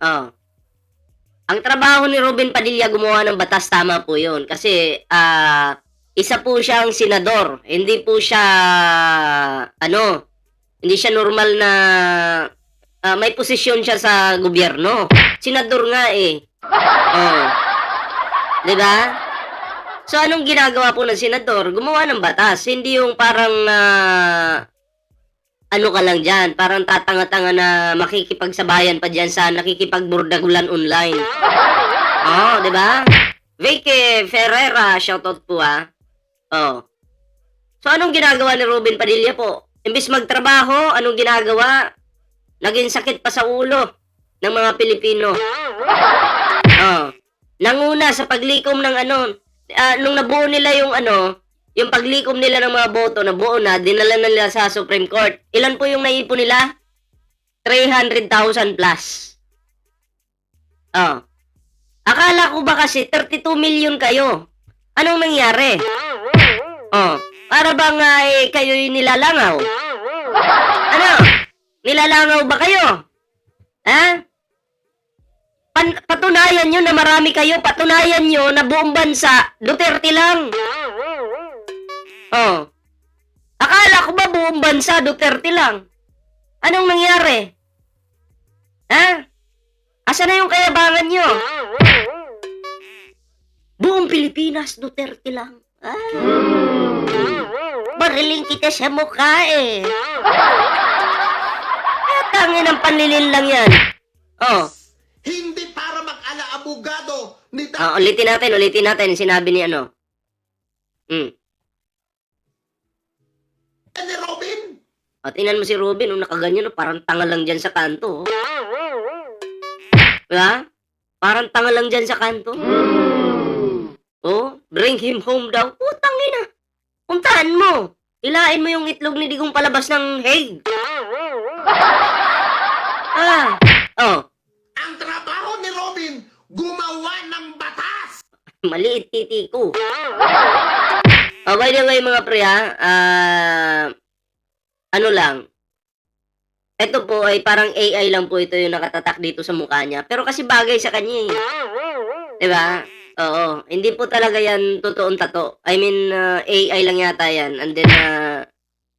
Oh. Ang trabaho ni Ruben Padilla gumawa ng batas, tama po 'yun. Kasi isa po siyang senador. Hindi po siya hindi siya normal na may posisyon siya sa gobyerno. Senador nga eh. Oh. 'Di ba? So anong ginagawa po ng senador? Gumawa ng batas, hindi yung parang ano ka lang diyan, parang tatanga-tanga na makikipagsabayan pa diyan sa nakikipagburdagulan online. Oh, 'di ba? Vicky Ferreira, shoutout po Oh. So anong ginagawa ni Ruben Padilla po? Imbis magtrabaho, anong ginagawa? Naging sakit pa sa ulo ng mga Pilipino. Oh. Nanguna sa paglikom ng nung nabuo nila yung paglikom nila ng mga boto, nabuo na, dinala na nila sa Supreme Court. Ilan po yung naipon nila? 300,000 plus. Oh. Akala ko ba kasi 32 million kayo? Anong nangyari? Oh, para bang kayo'y nilalangaw? Ano? Nilalangaw ba kayo? Ha? Patunayan nyo na marami kayo. Patunayan nyo na buong bansa, Duterte lang. Oh. Akala ko ba buong bansa, Duterte lang? Anong nangyari? Ha? Asa na yung kayabangan nyo? Buong Pilipinas, Duterte lang. Bariling kita sa mukha eh. Tangin ng panlilin lang yan. Oh. Hindi para mag-ala-abogado ni ulitin natin yung sinabi ni ni Robin. Tingnan mo si Robin, nakaganyan, parang tanga lang dyan sa kanto. Diba? Parang tanga lang dyan sa kanto. Oh, bring him home daw. Tangina. Puntahan mo. Hilain mo yung itlog ni Digong palabas ng Hague. Oh. Ang trabaho ni Robin, gumawa ng batas. Maliit titi ko. By the way mga pre ano lang. Ito po ay parang AI lang po ito yung nakatatak dito sa mukha niya. Pero kasi bagay sa kanya eh. Diba? Oo. Hindi po talaga yan totoong tato. I mean, AI lang yata yan. And then,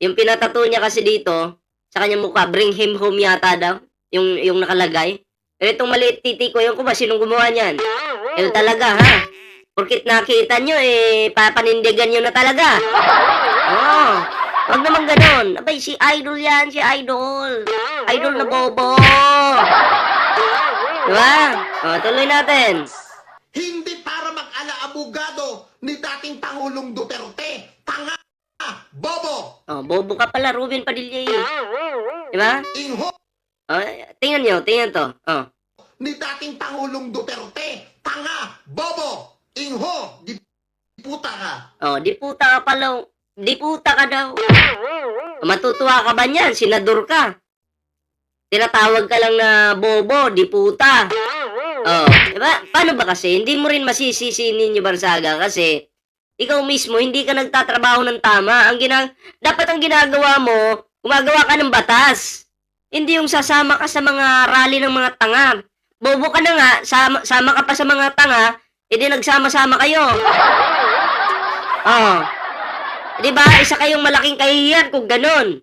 yung pinatato niya kasi dito, sa kanyang mukha, bring him home yata daw. Yung nakalagay. Pero itong maliit titi ko, yung ko ba, sinong gumawa niyan? Ito talaga, ha? Porkit nakita nyo, papanindigan nyo na talaga. Oo. Wag naman ganon. Abay, si Idol yan, si Idol. Idol na bobo. Diba? Tuloy natin. Hindi para mag-ala-abogado ni dating Pangulong Duterte. Tanga! Bobo! Bobo ka pala, Ruben Padilla eh. Diba? Inho! Tingnan nyo, tingnan to. Ni dating Pangulong Duterte. Tanga! Bobo! Inho! Diputa ka. Diputa ka pala. Diputa ka daw. Matutuwa ka ba niyan? Senador ka. Tinatawag ka lang na bobo, diputa. Diba? Paano ba kasi? Hindi mo rin masisisi Ninyo Barsaga kasi ikaw mismo hindi ka nagtatrabaho ng tama. Dapat ang ginagawa mo, gumagawa ka ng batas. Hindi yung sasama ka sa mga rally ng mga tanga. Bobo ka na nga, sama ka pa sa mga tanga, edi nagsama-sama kayo. Diba? Isa kayong malaking kahihiyan kung ganun.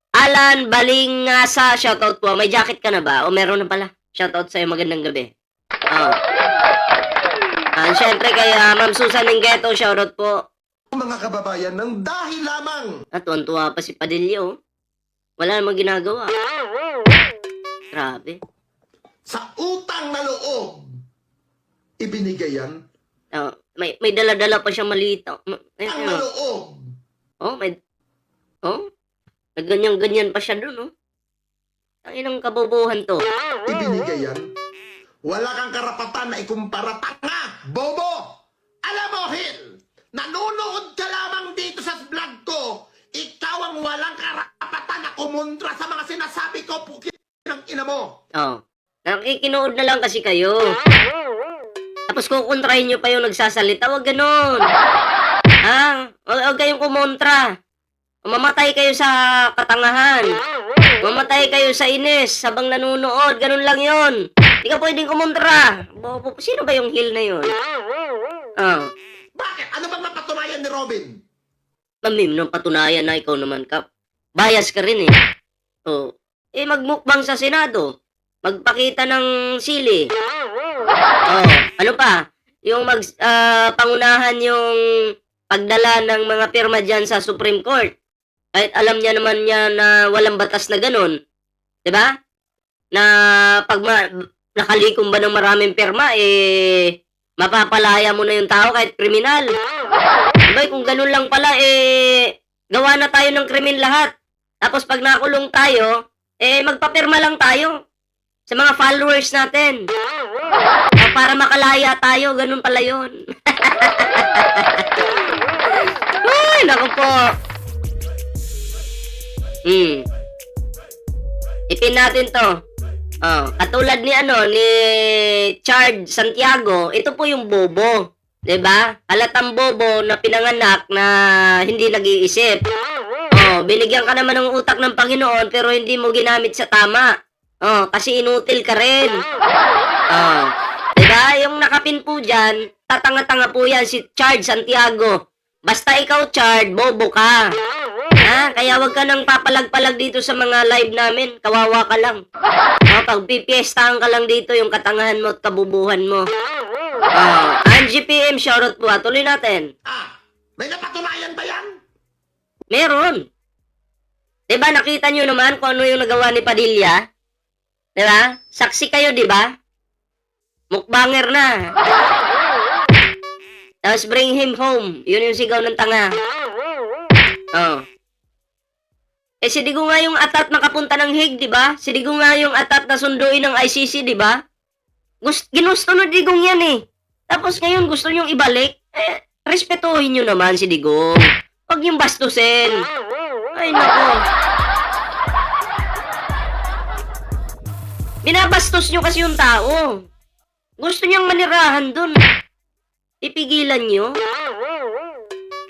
Alan Balingasa, shoutout po. May jacket ka na ba? O meron na pala. Shoutout sa'yo, magandang gabi. Siyempre kay Ma'am Susan Mingueto, shoutout po. Mga kababayan, ng dahil lamang. Tuwan-tuwa pa si Padilla, Wala namang ginagawa. Grabe. Sa utang na loob, ibinigay yan. May dala-dala pa siyang maliit. Ang na loob. Ganyan-ganyan pa siya dun, Ang inang kabobohan to. Ibinigay yan. Wala kang karapatan na ikumpara. Tanga! Bobo! Alam mo, Hil, nanonood ka lamang dito sa vlog ko. Ikaw ang walang karapatan na kumontra sa mga sinasabi ko, pukin ng ina mo. Nakikinood na lang kasi kayo. Tapos kukontrahin nyo pa yung nagsasalita. Wag ganon. Huwag kayong kumontra. Mamatay kayo sa katangahan. Mamatay kayo sa inis habang nanunood. Ganun lang yon. Hindi ka pwedeng kumontra. Bobo, sino ba yung heel na yun? Oh. Bakit? Ano bang napatunayan ni Robin? Mamim, nung patunayan na ikaw naman, Kap. Bias ka rin eh. Oh. Magmukbang sa Senado. Magpakita ng sili. Oh. Ano pa? Yung pangunahan yung pagdala ng mga pirma dyan sa Supreme Court. Kahit alam niya naman niya na walang batas na ganun. 'Di ba? Na pag nakalikom ba ng maraming pirma, mapapalaya mo na yung tao kahit kriminal. Diba, kung ganun lang pala, gawa na tayo ng krimen lahat. Tapos pag nakulong tayo, magpapirma lang tayo sa mga followers natin. Para makalaya tayo, ganun pala yun. Ay, naku po. Ipin natin to. Katulad ni Chard Santiago, ito po yung bobo. 'Di ba? Halatang bobo na pinanganak na hindi nag-iisip. Binigyan ka naman ng utak ng Panginoon pero hindi mo ginamit sa tama. Kasi inutil ka rin. 'Di ba? Yung nakapin po diyan, tatanga-tanga po yan si Chard Santiago. Basta ikaw, Chard, bobo ka. Kaya wag ka nang papalag-palag dito sa mga live namin. Kawawa ka lang. Pag pipiestahan ka lang dito, yung katangahan mo at kabubuhan mo. Angie PM, shoutout po. Tuloy natin. May napatunayan ba yan? Meron. Diba, nakita nyo naman kung ano yung nagawa ni Padilla? Diba? Saksi kayo, diba? Mukbanger na. Tapos bring him home. Yun yung sigaw ng tanga. Si Digo nga yung atat nakapunta ng Hague, di ba? Si Digo nga yung atat na sunduin ng ICC, di ba? Ginusto na Digong yan eh. Tapos ngayon gusto nyong ibalik? Respetuhin nyo naman si Digong. Huwag yung bastusin. Ay, nako. Binabastos nyo kasi yung tao. Gusto nyang manirahan dun. Ipigilan nyo?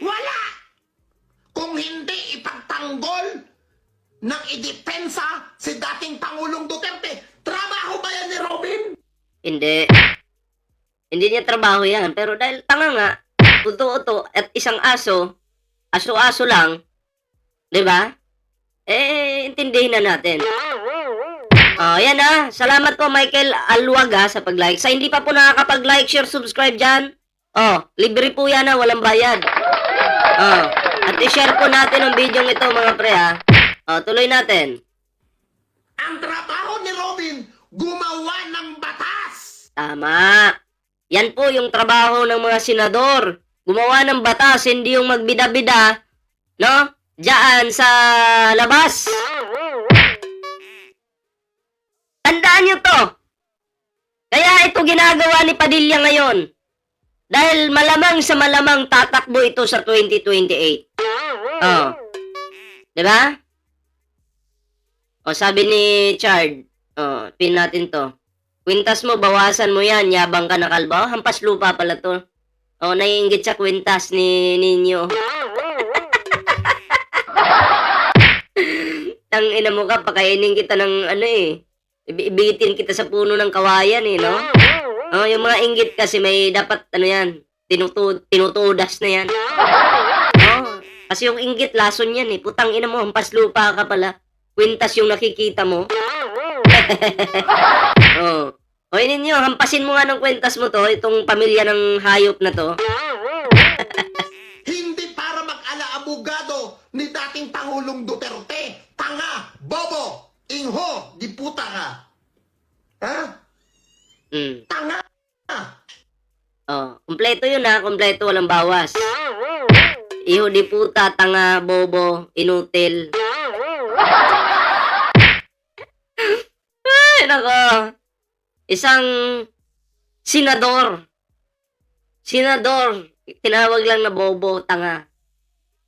Wala! Kung hindi ipagtanggol ng idepensa si dating Pangulong Duterte, trabaho ba yan ni Robin? Hindi. Hindi niya trabaho yan. Pero dahil tanga nga, uto-uto, at isang aso-aso lang, di ba? Intindihin na natin. Yan salamat po Michael Alwaga sa pag-like. Sa hindi pa po nakakapag-like, share, subscribe dyan, libre po yan walang bayad. At i-share po natin ang video ito mga pre tuloy natin. Ang trabaho ni Robin, gumawa ng batas. Tama. Yan po yung trabaho ng mga senador. Gumawa ng batas, hindi yung magbida-bida, no? Diyan sa labas. Tandaan nyo to. Kaya ito ginagawa ni Padilla ngayon. Dahil malamang sa malamang tatakbo ito sa 2028. Diba? Sabi ni Chard, pin natin to. Kwintas mo, bawasan mo yan. Yabang ka na kalba. Hampas lupa pala to. Naiinggit sa kwintas ni Ninyo. Tangina mo ka, pakainin kita ng ibitin kita sa puno ng kawayan no? Yung mga inggit kasi may dapat yan, tinutudas na yan. Kasi yung inggit, lason yan Putang ina mo, hampas lupa ka pala. Kwintas yung nakikita mo. Hoy ninyo, hampasin mo nga ng kwintas mo to, itong pamilya ng hayop na to. Hindi para mag-ala-abogado ni dating Pangulong Duterte. Tanga, bobo, ingho, di puta ka. Tanga. Kompleto yun kompleto, walang bawas. Iho di puta, tanga, bobo, inutil. Ay, nako. Isang senador, tinawag lang na bobo, tanga.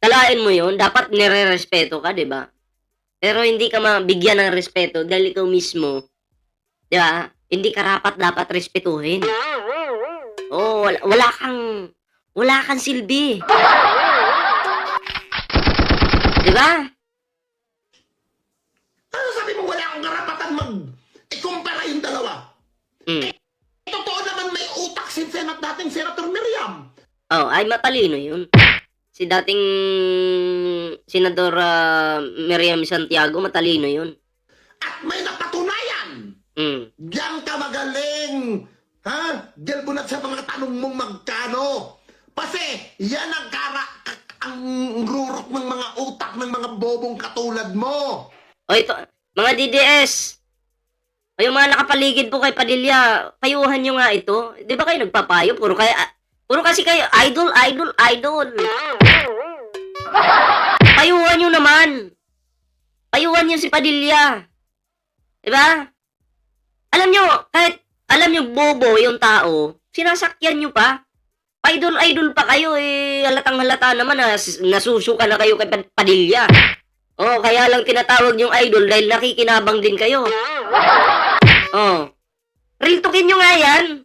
Kalain mo yun, dapat nire-respeto ka, di ba? Pero hindi ka mabigyan ng respeto dahil ikaw mismo, di ba? Hindi ka dapat respetuhin. Wala kang silbi. Di ba? Ano sinasabi mo wala akong karapatan ikumpara yung dalawa. Mm. Totoo naman may utak si dating Senator Miriam. Oh, ay matalino yun. Si dating Senadora Miriam Santiago, matalino yun. At may napatunayan. Mm. Diyan ka magaling. Ha? Diyan bunat sa mga tanong mong magkano. Kasi yan ang rurok ng mga utak ng mga bobong katulad mo. O ito, mga DDS. O yung mga nakapaligid po kay Padilla, payuhan nyo nga ito. Di ba kayo nagpapayo? Puro kasi kayo, idol. Payuhan nyo naman. Payuhan nyo si Padilla. Di ba? Alam nyo, bobo yung tao, sinasakyan nyo pa. Idol pa kayo eh. Halatang-halata naman na nasusuka na kayo kay Padilla. Oh, kaya lang tinatawag yung idol dahil nakikinabang din kayo. Oh. Real talkin nyo nga yan.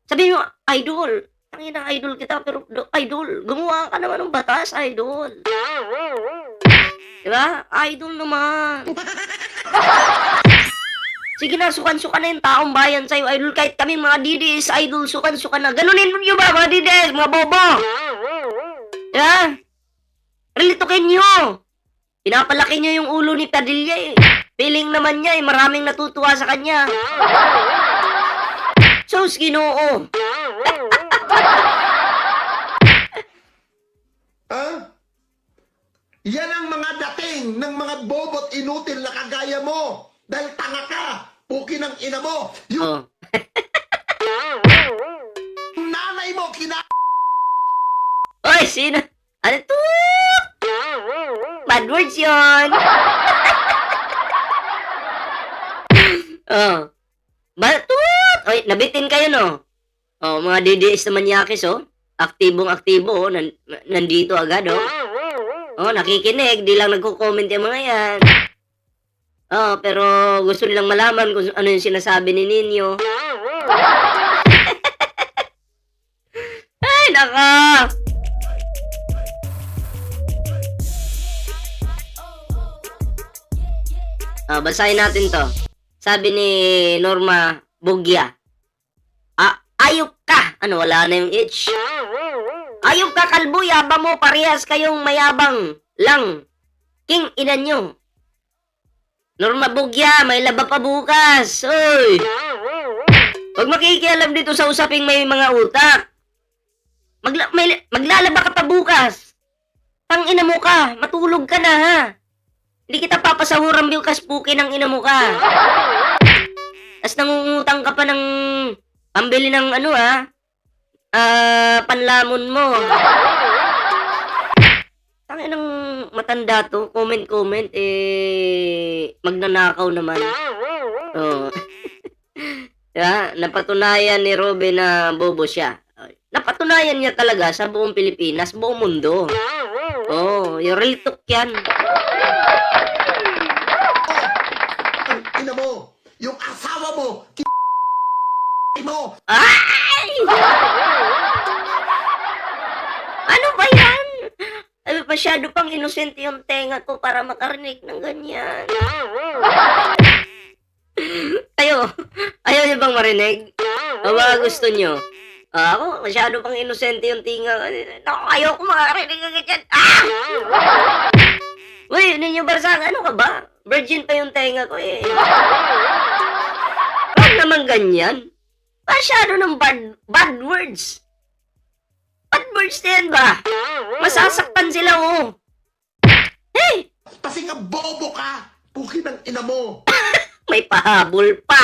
Sabihin nyo, idol. Tangina, idol kita, pero idol, gumawa ka naman ng batas, idol. Diba? Idol naman. Sige na, sukan-sukan na yung taong bayan sa'yo, idol. Kahit kami mga DDS, idol, sukan-sukan na. Ganunin nyo ba, mga DDS, mga bobo? Diba? Relitokin nyo. Pinapalaki nyo yung ulo ni Padilla eh. Feeling naman niya eh, maraming natutuwa sa kanya. Sos, Ginoo. Yan ang mga dating ng mga bobot inutil na kagaya mo. Dahil tanga ka, puki ng ina mo. Yung nanay mo, Oy, sino? Ano to? Bad words yun. Oh. Batut! Oy, nabitin kayo, no? Oh, mga DDS na manyakis, oh. Aktibong-aktibo, oh. Nandito agad, oh. Oh, nakikinig. Di lang nagko-comment yung mga yan. Oh, pero gusto nilang malaman kung ano yung sinasabi ni Ninyo. Ay, naka! Basahin natin to. Sabi ni Norma Bugya. Ayop ka! Ano, wala na yung H. Ayop ka, kalbo, yabang mo, parehas kayong mayabang lang. King, ina nyo. Norma Bugya, may laba pa bukas. Uy! Huwag makikialam dito sa usaping may mga utak. Maglalaba ka pa bukas. Tang-ina mo ka, matulog ka na ha. Hindi kita papasahuran bukas, puki ng ina mo ka. Tapos nangungutang ka pa ng pambili ng ano panlamon mo. Tangin ng matanda to, comment, magnanakaw naman. Oh. Diba? Napatunayan ni Robin na bobo siya. Napatunayan niya talaga sa buong Pilipinas, buong mundo. Oh, yung real talk yan. ang ina mo, yung asawa mo, mo. Ay! Ano ba yan? Ay, masyado pang inosente yung tenga ko para makarinig ng ganyan. Ayaw niyo bang marinig? O baka gusto niyo? Ako, masyado pang inosente yung tinga. Ayaw ko makarinig ng ganyan. Uy, Ninyo Barsag, ano ka ba? Virgin pa yung tenga ko eh. Bakit naman ganyan? Masyado ng bad words. Bad words na yan ba? Masasaktan sila, oh. Hey! Kasi nga bobo ka, puki ng ina mo. May pahabol pa.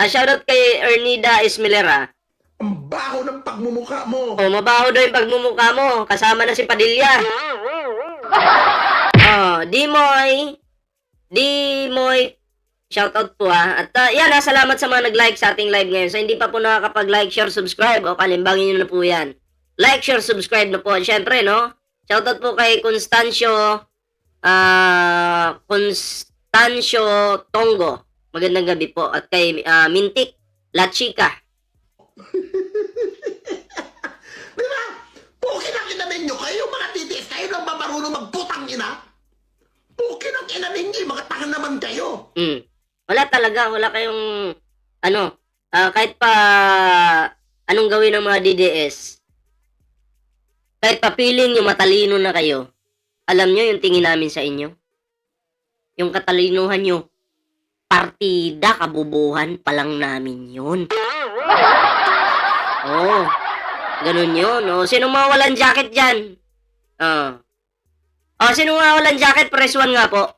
Shoutout kay Ernida Esmilera. Ang baho ng pagmumukha mo. Oh, mabaho daw yung pagmumukha mo. Kasama na si Padilla. Oh, Dimoy, shoutout po At yan, salamat sa mga nag-like sa ating live ngayon. So, hindi pa po nakakapag-like, share, subscribe, o kalimbangin nyo na po yan. Like, share, subscribe na po. Siyempre, no? Shoutout po kay Constancio Tongo. Magandang gabi po. At kay Mintik La Chica. Diba? Puki ng ina ninyo kayo, mga talaga, wala kayong, kahit pa, anong gawin ng mga DDS, kahit pa feeling nyo matalino na kayo, alam nyo yung tingin namin sa inyo? Yung katalinuhan nyo, partida, kabubuhan pa lang namin yun. Oo, ganun yun. O, sinong mga walang jacket dyan? Sinong mga walang jacket? Press 1 nga po.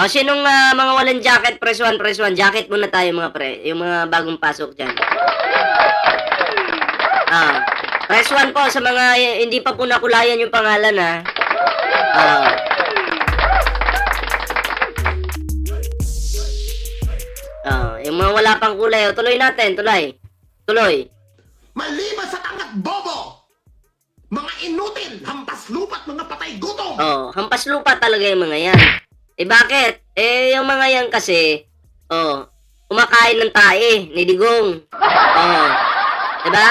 Sinong mga walang jacket? Press 1, press 1. Jacket muna tayo mga pre. Yung mga bagong pasok dyan. Press 1 po sa mga hindi pa po nakulayan yung pangalan, ha. Yung mga wala pang kulay. Tuloy natin, tuloy. Maliban sa tangat bobo, mga inutil, hampas lupa't mga patay gutom. Hampas lupa talaga yung mga yan. Bakit? Yung mga yan kasi, kumakain ng tae, ni Digong. Diba?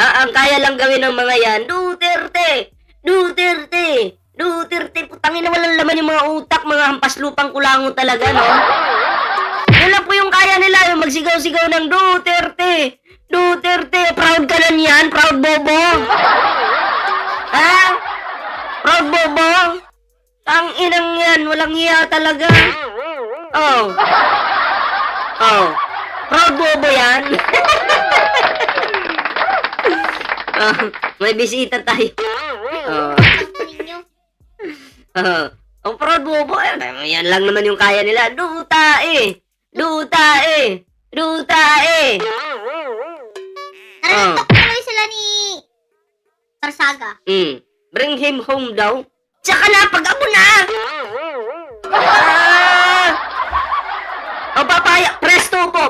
Ang kaya lang gawin ng mga yan, Duterte, putangin na walang laman yung mga utak, mga hampas lupang kulango talaga, no? Yun lang po yung kaya nila, yung magsigaw-sigaw ng Duterte, proud ka na niyan, proud bobo. Ha? Proud bobo? Ang inang yan, walang hiya talaga. Proud bobo yan. May bisita tayo. Proud bobo. Yan lang naman yung kaya nila. Dutae. Naratok tuloy sila ni Tarsaga. Bring him home daw. Tsaka na, pag-abo na.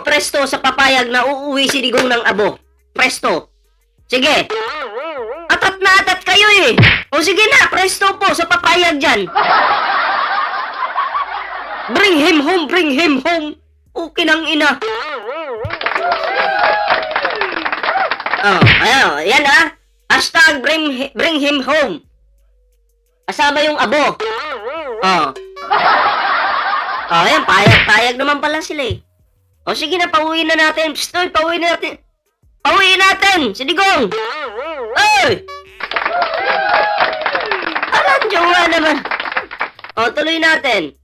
Presto sa papayag na uuwi si Digong ng abo. Presto. Sige. Atat na atat kayo eh. O sige na, presto po sa papayag dyan. Bring him home. Okay nang ina. Yan ha. Hashtag bring him home. Kasama yung abo. Ayan, payag naman pala sila eh. O sige na, pauwiin na natin. Psst, pauwiin natin. Si Digong. Ay! Alam nyo nga naman. Tuloy natin.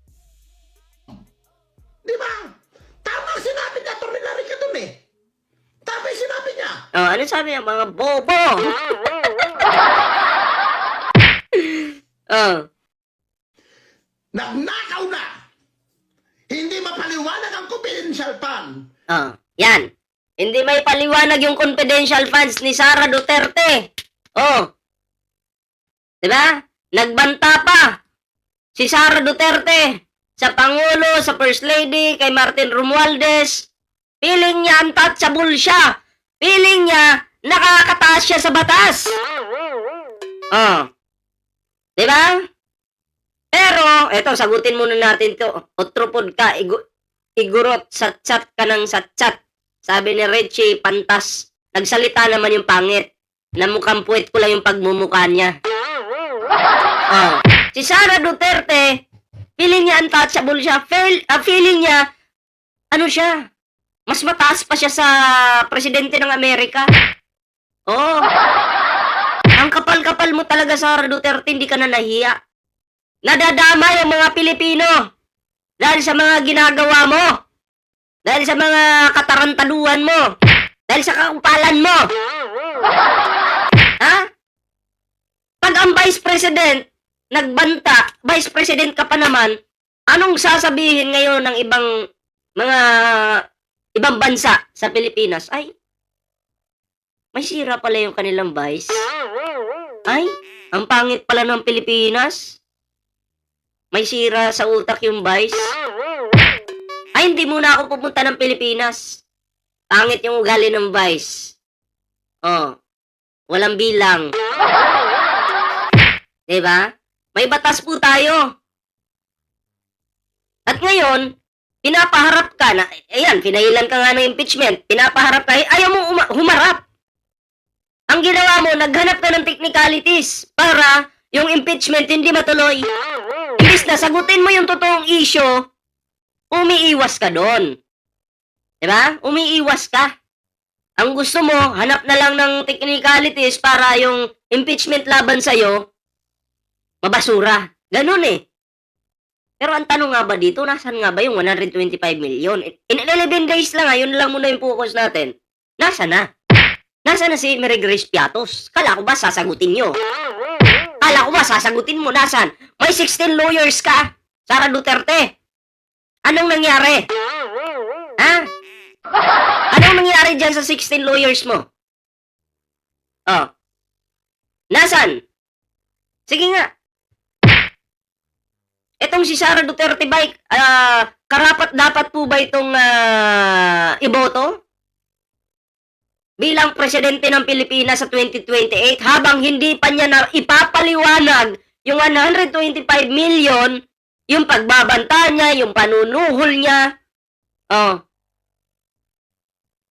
Di ba? Tama ang sinabi niya, Tornilari ka dun eh. Tama yung sinabi niya. Ano sabi niya? Mga bobo. Nagnakaw na. Hindi mapaliwanag ang confidential fund. Yan. Hindi may paliwanag yung confidential funds ni Sara Duterte. Diba? Nagbanta pa si Sara Duterte sa Pangulo, sa First Lady, kay Martin Romualdez. Feeling niya untouchable siya. Feeling niya nakakataas siya sa batas. Diba? Pero, eto, sagutin muna natin to. Otropod ka, igurot, satchat ka ng satchat. Sabi ni Richie Pantas, nagsalita naman yung pangit. Namukhang puwet ko lang yung pagmumukha niya. Si Sara Duterte, feeling niya untouchable siya. Feeling niya, siya? Mas mataas pa siya sa presidente ng Amerika. Ang kapal-kapal mo talaga, Sara Duterte, hindi ka na nahiya. Nadadama yung mga Pilipino dahil sa mga ginagawa mo. Dahil sa mga katarantaduhan mo. Dahil sa kakumpalan mo. Ha? Pag ang Vice President nagbanta, Vice President ka pa naman, anong sasabihin ngayon ng ibang bansa sa Pilipinas? Ay, may sira pala yung kanilang Vice. Ay, ang pangit pala ng Pilipinas. May sira sa utak yung Vice. Ay, hindi muna ako pupunta ng Pilipinas. Pangit yung ugali ng Vice. Walang bilang. Diba? May batas po tayo. At ngayon, pinapaharap ka na, ayan, pinailan ka nga ng impeachment, pinapaharap ka, ayaw mo humarap. Ang ginawa mo, naghanap ka ng technicalities para yung impeachment hindi matuloy. Imbis na sagutin mo yung totoong issue, umiiwas ka doon. Diba? Umiiwas ka. Ang gusto mo, hanap na lang ng technicalities para yung impeachment laban sa'yo, mabasura. Ganun eh. Pero ang tanong nga ba dito, nasan nga ba yung 125 million? In 11 days lang, yun lang muna yung focus natin. Nasa na? Nasa na si Mary Grace Piatos? Kala ko ba sasagutin nyo? Kala ko ba sasagutin mo? Nasan? May 16 lawyers ka, Sara Duterte. Anong nangyari? Ha? Anong nangyari dyan sa 16 lawyers mo? Oh. Nasan? Sige nga. Etong si Sara Duterte ba, karapat dapat po ba itong iboto? Bilang presidente ng Pilipinas sa 2028 habang hindi pa niya na ipapaliwanag yung 125 million, yung pagbabanta niya, yung panunuhol niya,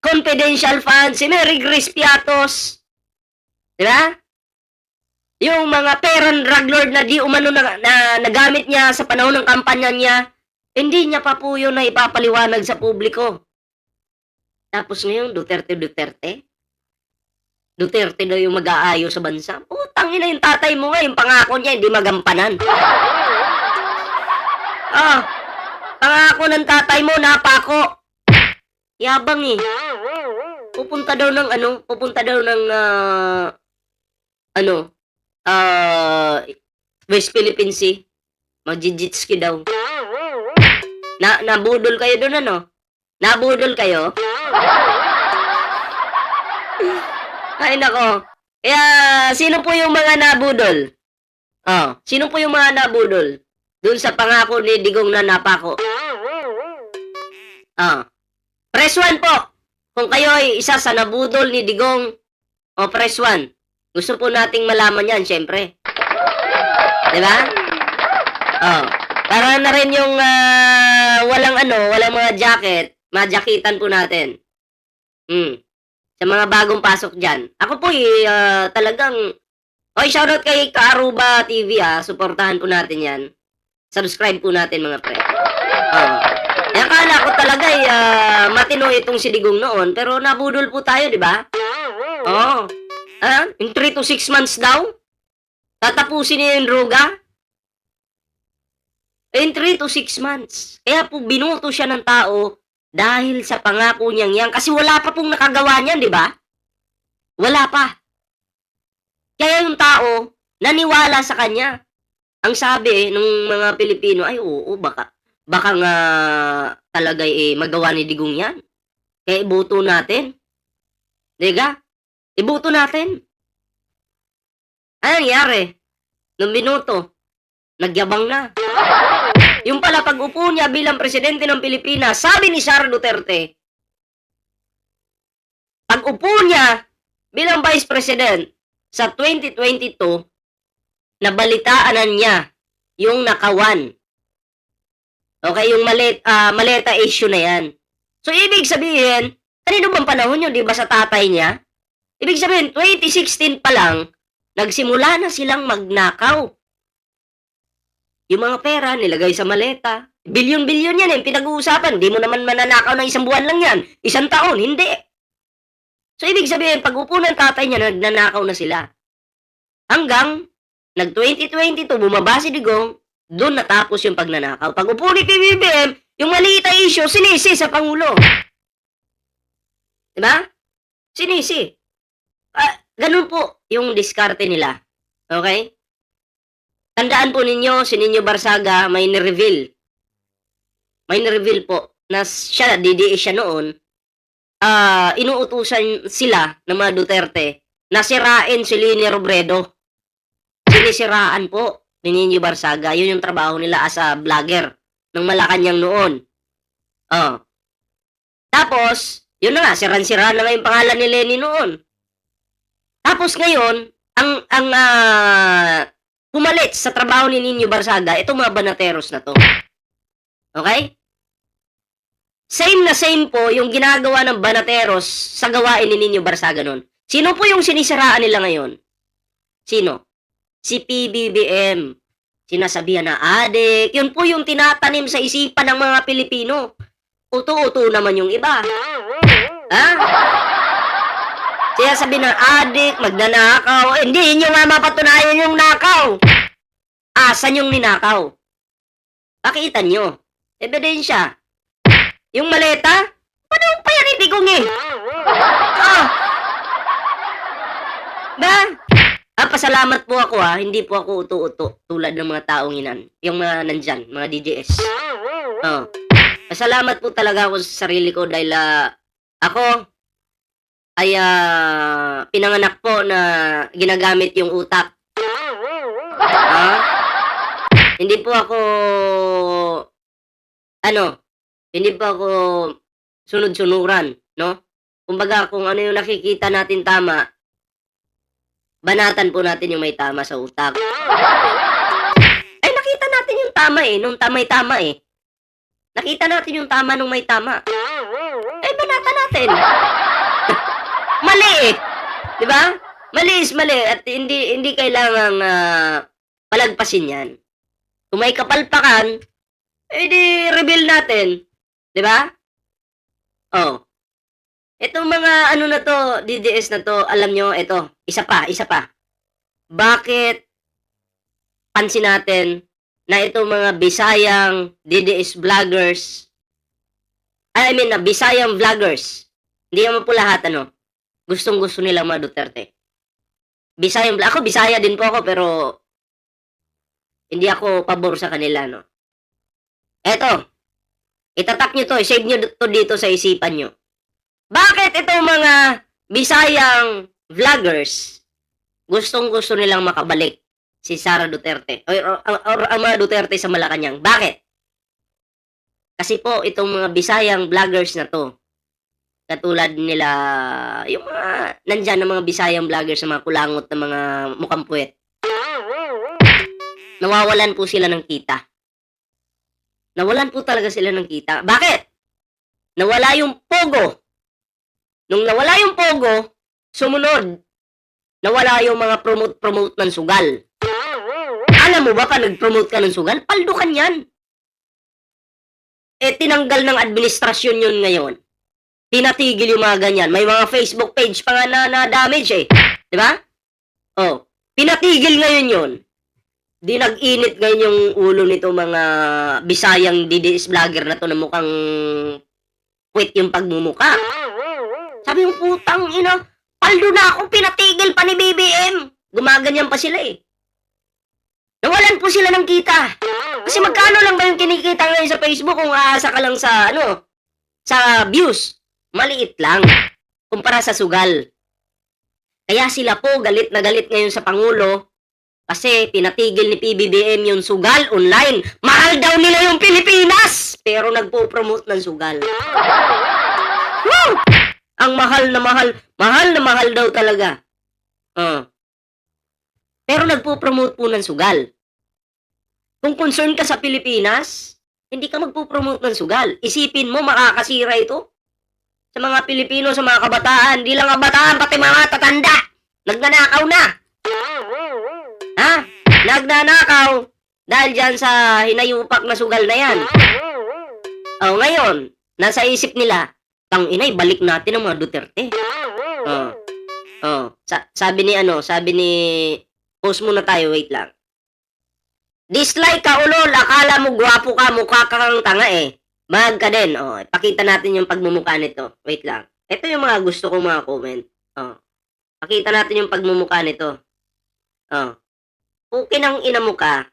confidential funds, si Mary Grace Piatos, di ba? Yung mga perang drug lord na di umano na nagamit niya sa panahon ng kampanya niya, hindi niya pa po yun na ipapaliwanag sa publiko. Tapos ngayon, Duterte daw yung mag-aayos sa bansa. Putang ina yung tatay mo nga, yung pangako niya, hindi magampanan. Pangako ng tatay mo, napako. Yabang eh. Pupunta daw ng West Philippine Sea. Mag-jitski daw. Nabudol kayo doon Nabudol kayo? Ay nako. Kaya, sino po yung mga nabudol? Sino po yung mga nabudol? Doon sa pangako ni Digong na napako. Press 1 po. Kung kayo ay isa sa nabudol ni Digong, press 1. Gusto po nating malaman yan, syempre. Diba? Para na rin yung walang mga jacket, majakitan po natin. Sa mga bagong pasok dyan. Ako po talagang, shoutout kay Kaaruba TV supportahan po natin yan. Subscribe po natin mga pre. Akala ko talaga matino itong si Digong noon, pero nabudol po tayo, di ba? In 3 to 6 months daw? Tatapusin niya yung droga? In 3 to 6 months. Kaya po binoto siya ng tao dahil sa pangako niyang yan. Kasi wala pa pong nakagawa niyan, di ba? Wala pa. Kaya yung tao, naniwala sa kanya. Ang sabi ng mga Pilipino, ay oo, baka nga talaga magawa ni Digong yan. Kaya iboto natin. Diga? Iboto natin. Ano nangyari? Nung binoto, nagyabang na. Yung pala pag-upo niya bilang presidente ng Pilipinas, sabi ni Sara Duterte, pag-upo niya bilang vice president sa 2022, nabalitaanan niya yung nakawan. Okay, yung maleta issue na yan. So, ibig sabihin, kanino bang panahon yun, di ba sa tatay niya? Ibig sabihin, 2016 pa lang, nagsimula na silang magnakaw. Yung mga pera, nilagay sa maleta. Bilyon-bilyon yan pinag-uusapan. Di mo naman mananakaw ng isang buwan lang yan. Isang taon, hindi. So, ibig sabihin, pag upo ng tatay niya, nagnanakaw na sila. Hanggang, nag-2022, bumaba si Digong, doon natapos yung pagnanakaw. Pag upo ni PBBM, yung maliit na issue, sinisi sa Pangulo. Diba? Sinisi. Ganun po yung diskarte nila. Okay? Tandaan po ninyo, si Nino Barsaga may ni-reveal. May ni-reveal po na siya, DDS siya noon, inuutusan sila ng mga Duterte na sirain si Leni Robredo. Sinisiraan po ni Nino Barsaga. Yun yung trabaho nila as a vlogger ng Malacanang noon. Tapos, yun na nga, siran-siraan na nga yung pangalan ni Leni noon. Tapos ngayon, ang pumalit sa trabaho ni Nino Barsaga, itong mga banateros na to. Okay? Same na same po yung ginagawa ng banateros sa gawain ni Nino Barsaga noon. Sino po yung sinisiraan nila ngayon? Sino? Si PBBM. sinasabihan na adik. Yun po yung tinatanim sa isipan ng mga Pilipino. Uto-uto naman yung iba. Ha? Kaya sabi ng adik, magnanakaw. Hindi nyo nga mapatunayan yung nakaw. Asan yung ninakaw? Pakita nyo. Ebidensya. Yung maleta? Paano pa yan ibigong eh? Ah. Ba? Pasalamat po ako hindi po ako uto-uto tulad ng mga taong inan. Yung mga nandyan, mga DJS. Pasalamat po talaga ako sa sarili ko dahil ako ay pinanganak po na ginagamit yung utak. Hindi po ako hindi po ako sunod-sunuran, no? Kumbaga kung ano yung nakikita natin tama, banatan po natin yung may tama sa utak. Ay, nakita natin yung tama nung tamay-tama Nakita natin yung tama nung may tama. Ay, banatan natin. Mali Di ba? Mali is mali at hindi kailangang palagpasin yan. Kung may kapalpakan, di reveal natin. Di ba? Itong mga na to, DDS na to, alam nyo, ito, isa pa. Bakit pansin natin na itong mga Bisayang DDS vloggers, Bisayang vloggers, hindi naman po lahat, gustong-gusto nilang mga Duterte. Ako, Bisaya din po ako, pero hindi ako pabor sa kanila, no? Eto, itatak nyo to, save nyo to dito sa isipan nyo. Bakit itong mga Bisayang vloggers gustong-gusto nilang makabalik si Sara Duterte or ang mga Duterte sa Malacanang? Bakit? Kasi po itong mga Bisayang vloggers na to, katulad nila, yung mga nandyan na mga Bisayang vloggers na mga kulangot na mga mukhang puwet, nawawalan po sila ng kita. Nawalan po talaga sila ng kita. Bakit? Nawala yung pogo. Nung nawala yung pogo, sumunod, nawala yung mga promote ng sugal. Alam mo ba pa nag-promote ka ng sugal? Paldukan yan. Tinanggal ng administrasyon yun ngayon. Tinatigil yung mga ganyan. May mga Facebook page pa nga na damage Di ba? Pinatigil ngayon yun. Di nag-init ngayon yung ulo nito mga Bisayang DDS vlogger na to na mukhang quit yung pagmumuka. Sabi yung putang paldo na ako, pinatigil pa ni BBM. Gumaganyan pa sila Nawalan po sila ng kita. Kasi magkano lang ba yung kinikita ngayon sa Facebook kung aasa ka lang sa sa views? Maliit lang kumpara sa sugal. Kaya sila po galit na galit ngayon sa Pangulo kasi pinatigil ni PBBM yung sugal online. Mahal daw nila yung Pilipinas pero nagpo-promote ng sugal. Woo! Ang mahal na mahal daw talaga. Pero nagpo-promote po ng sugal. Kung concern ka sa Pilipinas, hindi ka magpo-promote ng sugal. Isipin mo, makakasira ito sa mga Pilipino, sa mga kabataan. Hindi lang kabataan, pati mga tatanda. Nagnanakaw na. Nagnanakaw dahil dyan sa hinayupak na sugal na yan. Ngayon, nasa isip nila, inay, balik natin ang mga Duterte. Sabi ni post muna tayo, wait lang. Dislike ka, ulol, akala mo gwapo ka, mukha kang tanga Mag ka din, pakita natin yung pagmumukha nito. Wait lang. Ito yung mga gusto kong mga comment. Pakita natin yung pagmumukha nito. Okay nang ina mo ka,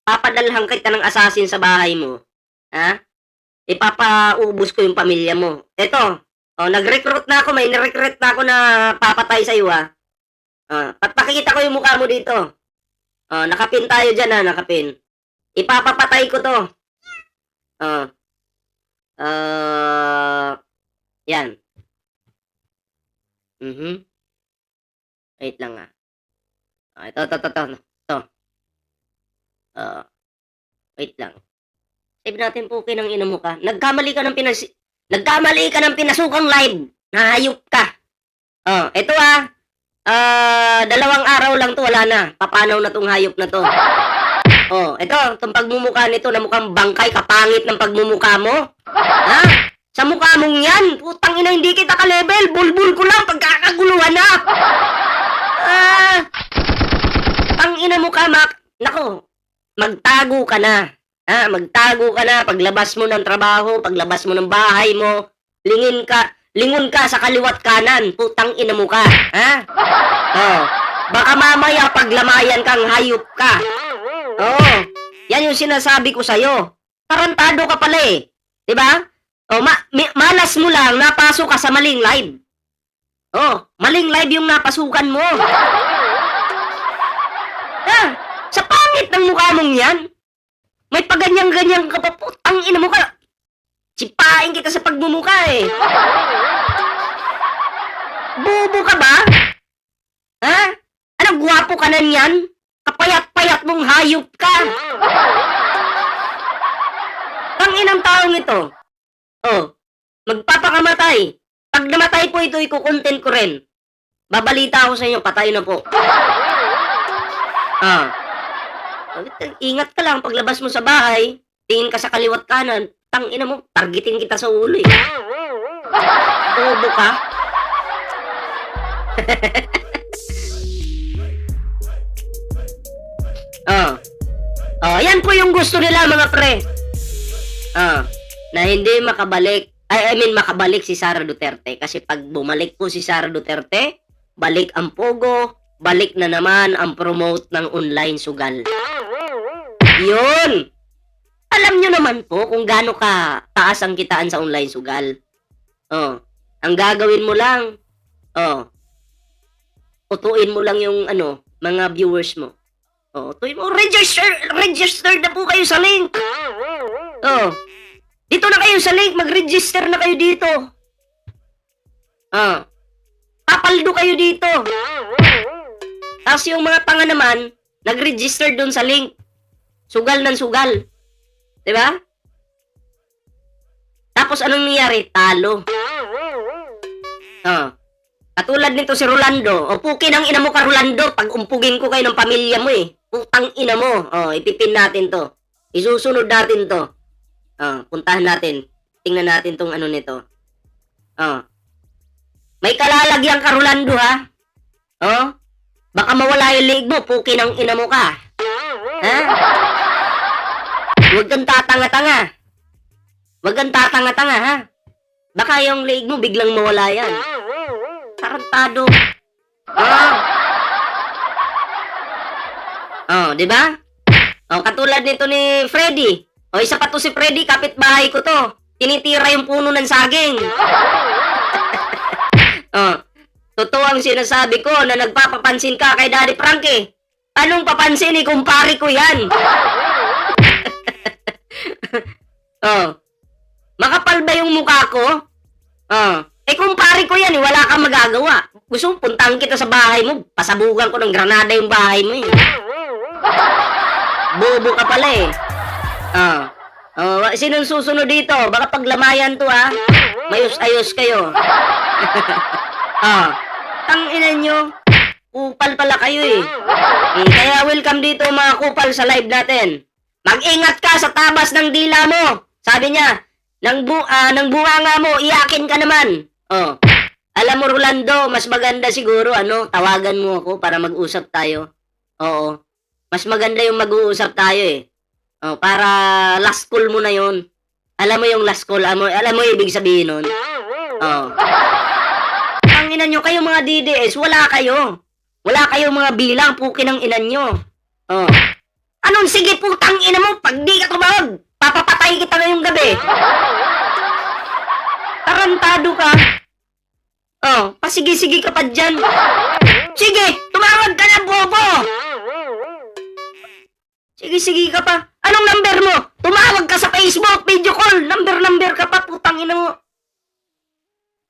papadalhan kita ng assassin sa bahay mo. Ipapaubos ko yung pamilya mo. Ito, nag-recruit na ako, may na-recruit na ako na papatay sa iyo Pakita ko yung mukha mo dito. Nakapin tayo dyan nakapin. Ipapapatay ko to. Yan. Wait lang Ito. Wait lang. Save natin po ng ina mo ka. Nagkamali ka ng pinasukang live. Nahayop ka. Ito 2 araw lang to, wala na. Papanaw na tong hayop na to. Oh, itong pagmumukha nito na mukhang bangkay, kapangit ng pagmumukha mo. Ha? Sa mukha mong yan, putang ina, hindi kita ka-level. Bulbul ko lang, pagkakaguluhan na. Ang ina mo ka, Nako, magtago ka na. Ha? Magtago ka na. Paglabas mo ng trabaho, paglabas mo ng bahay mo, lingon ka sa kaliwat kanan. Putang ina mo ka. Ha? Oh. Baka mamaya paglamayan kang hayop ka. Oo. Yan yung sinasabi ko sa'yo. Tarantado ka pala eh. Diba? O, malas mo lang, napasok ka sa maling live. Oh, maling live yung napasukan mo. Ha? Sa pangit ng mukha mong yan, may paganyan-ganyan ka pa, putang ina mo ka. Sipain kita sa pagmumukha eh. Bobo ka ba? Ha? Ano, gwapo ka na niyan? Kapayat-payat mong hayop ka. Ang inang taong ito. Oh, magpapakamatay. Pag namatay po ito, ikukontent ko rin. Babalita ako sa inyo, patay na po. Ingat ka lang, paglabas mo sa bahay, tingin ka sa kaliwat kanan, tangina mo, targetin kita sa ulo eh. Bobo ka. Yan po yung gusto nila mga pre. Na hindi makabalik. Makabalik si Sara Duterte. Kasi pag bumalik po si Sara Duterte, balik ang pogo, balik na naman ang promote ng online sugal. Yun! Alam nyo naman po kung gaano ka taas ang kitaan sa online sugal. Ang gagawin mo lang, utuin mo lang yung mga viewers mo. Utuin mo, register na po kayo sa link. Dito na kayo sa link, mag-register na kayo dito. Papaldo kayo dito. Tapos yung mga tanga naman, nag-register dun sa link. Sugal ng sugal. Diba? Tapos anong nangyari? Talo. Katulad nito si Rolando. Pukin ang ina mo ka, Rolando. Pag umpugin ko kayo ng pamilya mo eh. Putang ina mo. Ipipin natin to. Isusunod natin to. Puntahan natin. Tingnan natin tong nito. May kalalagyan ka, Rolando, ha? Baka mawala yung leg mo. Pukin ang ina mo ka. Ha? Huwag kang tatanga-tanga. Huwag kang tatanga-tanga, ha? Baka yung leg mo biglang mawala yan. Tarantado. Di ba? Katulad nito ni Freddy. Isa pa to si Freddy, kapitbahay ko to. Tinitira yung puno ng saging. Totoo ang sinasabi ko na nagpapapansin ka kay Daddy Frankie. Anong papansin eh, kumpari ko yan. Makapal ba yung mukha ko? Kumpari ko yan eh, wala kang magagawa. Gusto mong puntahan kita sa bahay mo, pasabugan ko ng granada yung bahay mo eh. Bobo ka pala eh. Sinong susunod dito? Baka paglamayan to ha. Mayos-ayos kayo. Tanginan nyo. Kupal pala kayo eh. Kaya welcome dito mga kupal sa live natin. Mag-ingat ka sa tabas ng dila mo. Sabi niya, nang bunganga mo, iyakin ka naman. Alam mo Rolando, mas maganda siguro tawagan mo ako para mag-usap tayo. Oo. Mas maganda yung mag-uusap tayo eh. Para last call mo na yon. Alam mo yung last call, alam mo ibig sabihin nun? Ang ina nyo, kayo mga DDS, wala kayo. Wala kayong mga bilang, pukin ng inan nyo. Anong sige putang ina mo, pag di ka tumawag, papapatay kita ngayong gabi. Tarantado ka. Pasige-sige ka pa dyan. Sige, tumawag ka na, bobo. Sige ka pa. Anong number mo? Tumawag ka sa Facebook, video call. Number ka pa, putang ina mo.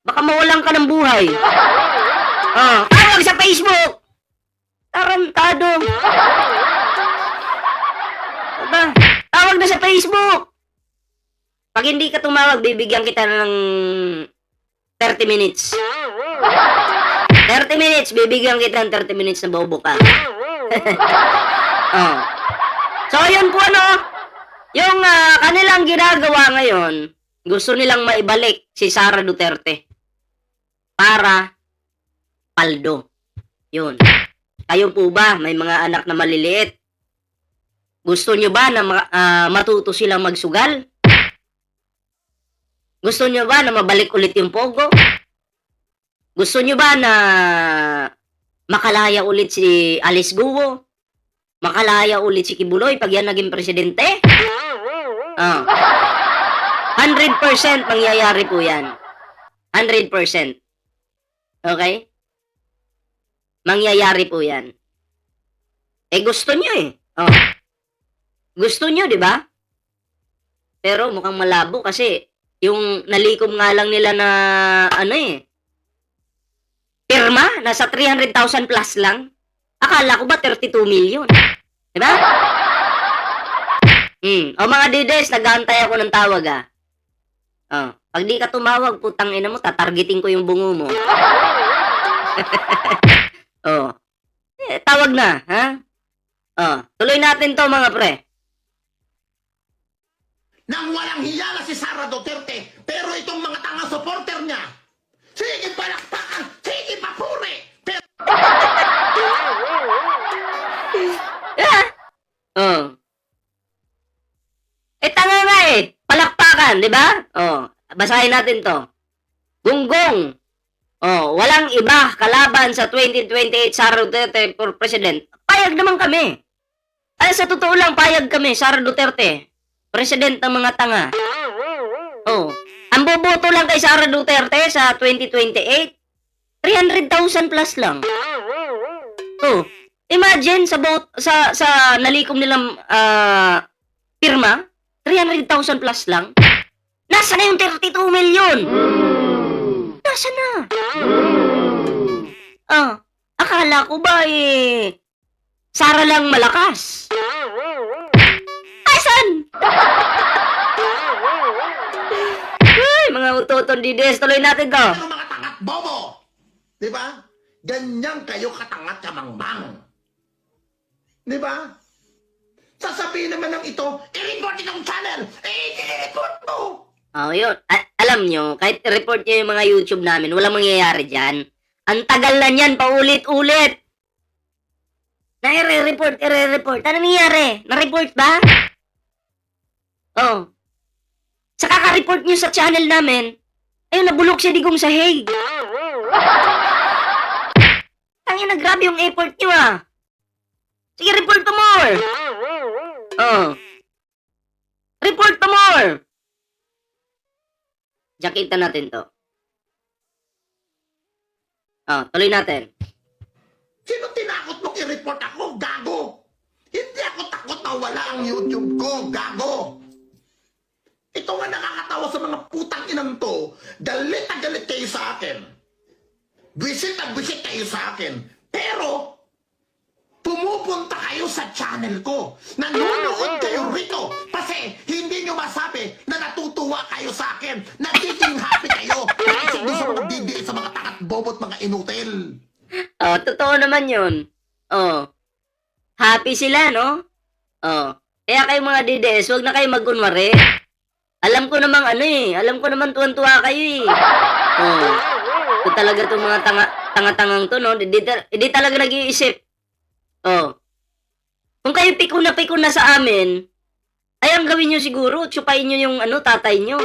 Baka mawalan ka ng buhay. Tawag sa Facebook. Tarantado. Tawag na sa Facebook. Pag hindi ka tumawag, bibigyan kita ng 30 minutes. 30 minutes, bibigyan kita ng 30 minutes na bobo ka. So, yun po yung kanilang ginagawa ngayon, gusto nilang maibalik si Sara Duterte para paldo. Yun. Kayo po ba, may mga anak na maliliit? Gusto nyo ba na matuto silang magsugal? Gusto nyo ba na mabalik ulit yung pogo? Gusto nyo ba na makalaya ulit si Alice Guo? Makalaya ulit si Kibuloy pag yan naging presidente? 100% mangyayari po yan. 100%. Okay? Mangyayari po yan. Eh, gusto nyo eh. Gusto nyo, di ba? Pero mukhang malabo kasi yung nalikom nga lang nila na pirma, nasa 300,000 plus lang. Akala ko ba 32 million? Di ba? O mga dides, nag-aantay ako ng tawag pag di ka tumawag, putang ina mo, tatargeting ko yung bungo mo. Tawag na, ha? Tuloy natin to mga pre. Nang walang hiya na si Sara Duterte, pero itong mga tanga-supporter niya, sige palakpakan, sige papuri, pero... Tanga nga palakpakan, di ba? Basahin natin to. Gunggong. Walang iba kalaban sa 2028 Sara Duterte for President. Payag naman kami. Ay, sa totoo lang, payag kami, Sara Duterte. President ng mga tanga. Ang boboto lang kay Sara Duterte sa 2028, 300,000 plus lang. Imagine sa nalikom nilang pirma, 300,000 plus lang. Nasa na yung 32 million? Nasa na? Akala ko ba Sara lang malakas? Asan? Ay, mga utoton dides, tuloy natin to. Pero mga tangat bobo! Di ba? Ganyan kayo katangat kamangmang. Di ba? Sasabihin naman ng ito, i-report itong channel! I-report mo! Yun. Alam nyo, kahit report nyo yung mga YouTube namin, walang mangyayari dyan. Ang tagal na yan, paulit-ulit. I-report. Ano nangyayari? Na-report ba? Sa kaka-report nyo sa channel namin, ayun, nabulok si Digong sa Hague. Tangina, grabe yung effort nyo Sige, report to more. Report to more. Jakita natin to. Tuloy natin. Sino tinakot mong i-report ako? Gago! Hindi ako takot na wala ang YouTube ko. Gago! Ito nga nakakatawa sa mga putang inang to. Galit na galit kayo sa akin. Visit na visit kayo sa akin. Pero, pumupunta kayo sa channel ko. Nanonood kayo rito. Kasi hindi nyo masabi na natutuwa kayo sa akin. Nagiging happy kayo. Naisip nyo sa mga BBA, sa mga takat bobot, mga inutil. Totoo naman yun. Happy sila, no? Kaya kayo mga DDS, huwag na kayo magkunwari. Alam ko namang alam ko naman tuwan-tuwa kayo Ito talaga itong mga tanga-tangang to, no? Hindi talaga nag-iisip. Kung kayo pikon na sa amin, ay ang gawin nyo siguro, tsupain nyo yung tatay nyo.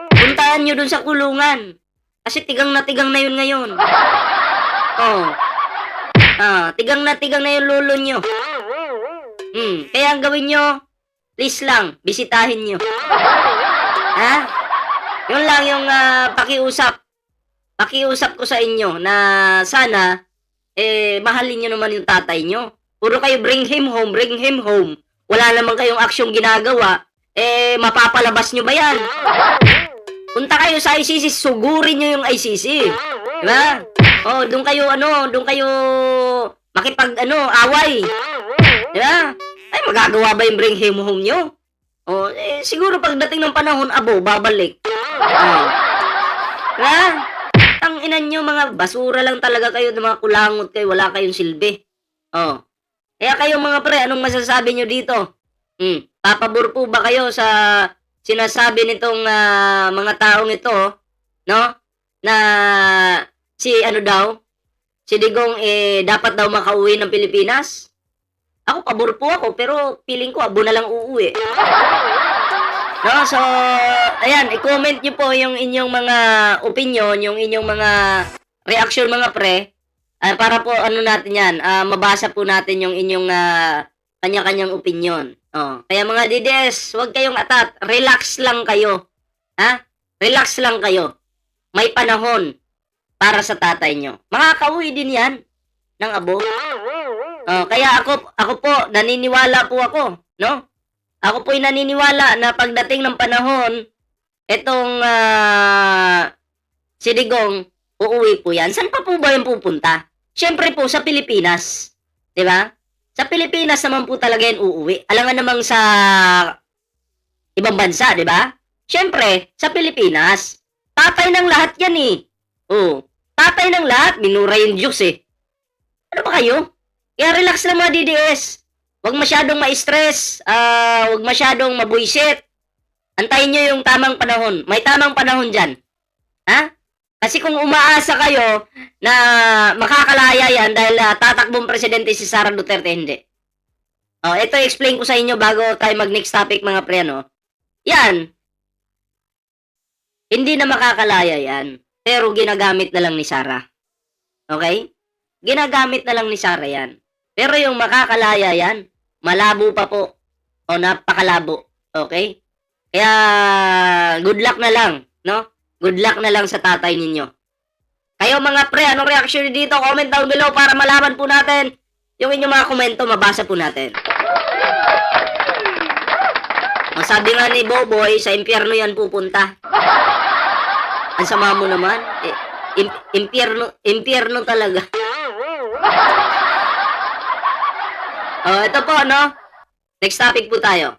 Puntahan nyo dun sa kulungan. Kasi tigang na yun ngayon. Tigang na yung lolo nyo. Kaya ang gawin nyo, please lang, bisitahin nyo. Yun lang yung pakiusap. Pakiusap ko sa inyo na sana, mahalin nyo naman yung tatay nyo. Puro kayo bring him home. Wala naman kayong aksyong ginagawa. Mapapalabas nyo ba yan? Punta kayo sa ICC, sugurin nyo yung ICC. Diba? Doon kayo away. Diba? Ay, magagawa ba yung bring him home nyo? Siguro pagdating ng panahon, babalik. Diba? Ang inan nyo, mga basura lang talaga kayo, mga kulangot kayo, wala kayong silbi. Kaya kayo mga pre, anong masasabi nyo dito? Papabor po ba kayo sa sinasabi nitong mga taong ito, no? Na si ano daw, si Digong dapat daw makauwi ng Pilipinas? Ako, pabor po ako, pero feeling ko abo na lang uuwi. No, so, ayan, i-comment nyo po yung inyong mga opinion, yung inyong mga reaction mga pre. Para po ano natin yan, mabasa po natin yung inyong kanya-kanyang opinion. Oh, kaya mga DDS, huwag kayong atat, relax lang kayo. Ha? Relax lang kayo. May panahon para sa tatay nyo. Makakauwi din yan ng abo. Oh, kaya ako po, naniniwala po ako, no? Ako po'y naniniwala na pagdating ng panahon, etong si Digong, uuwi po yan. Saan pa po ba yung pupunta? Siyempre po, sa Pilipinas. Diba? Sa Pilipinas naman po talaga yan uuwi. Alangan namang sa ibang bansa, diba? Siyempre, sa Pilipinas. Tatay ng lahat yan eh. Oh, tatay ng lahat. Minura yung Diyos eh. Ano ba kayo? Kaya relax lang mga DDS. Huwag masyadong ma-stress. Huwag masyadong mabuisit. Antayin nyo yung tamang panahon. May tamang panahon dyan. Ha? Kasi kung umaasa kayo na makakalaya yan dahil tatakbong presidente si Sara Duterte, hindi. Ito explain ko sa inyo bago tayo mag-next topic mga pre, no? Yan. Hindi na makakalaya yan. Pero ginagamit na lang ni Sara. Okay? Ginagamit na lang ni Sara yan. Pero yung makakalaya yan, malabo pa po. O napakalabo. Okay? Kaya, good luck na lang, no? Good luck na lang sa tatay ninyo. Kayo mga pre, anong reaction nyo dito? Comment down below para malaman po natin yung inyong mga komento, mabasa po natin. Masabi nga ni Boboy, sa impyerno yan pupunta. Ang sama mo naman. Impyerno talaga. Ito po, no? Next topic po tayo.